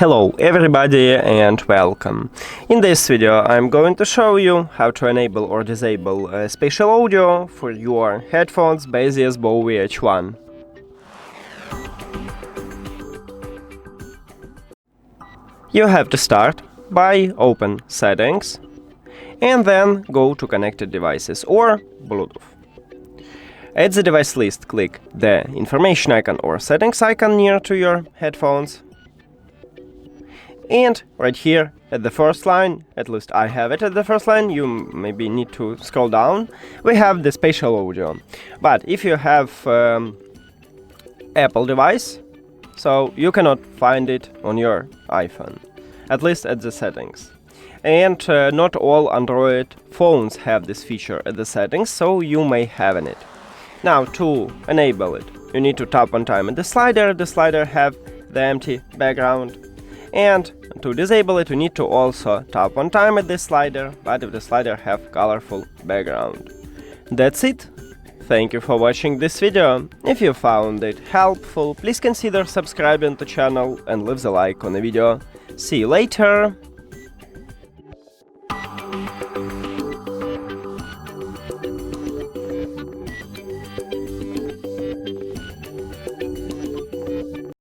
Hello everybody and welcome. In this video I'm going to show you how to enable or disable spatial audio for your headphones Baseus Bowie H1. You have to start by open settings and then go to connected devices or Bluetooth. At the device list, click the information icon or settings icon near to your headphones. And right here at the first line, at least I have it at the first line, you maybe need to scroll down, we have the spatial audio. But if you have Apple device, so you cannot find it on your iPhone, at least at the settings. And not all Android phones have this feature at the settings, so you may have it. Now to enable it, you need to tap one time at the slider have the empty background. And to disable it, you need to also tap one time at this slider, but if the slider have colorful background. That's it. Thank you for watching this video. If you found it helpful, please consider subscribing to the channel and leave the like on the video. See you later!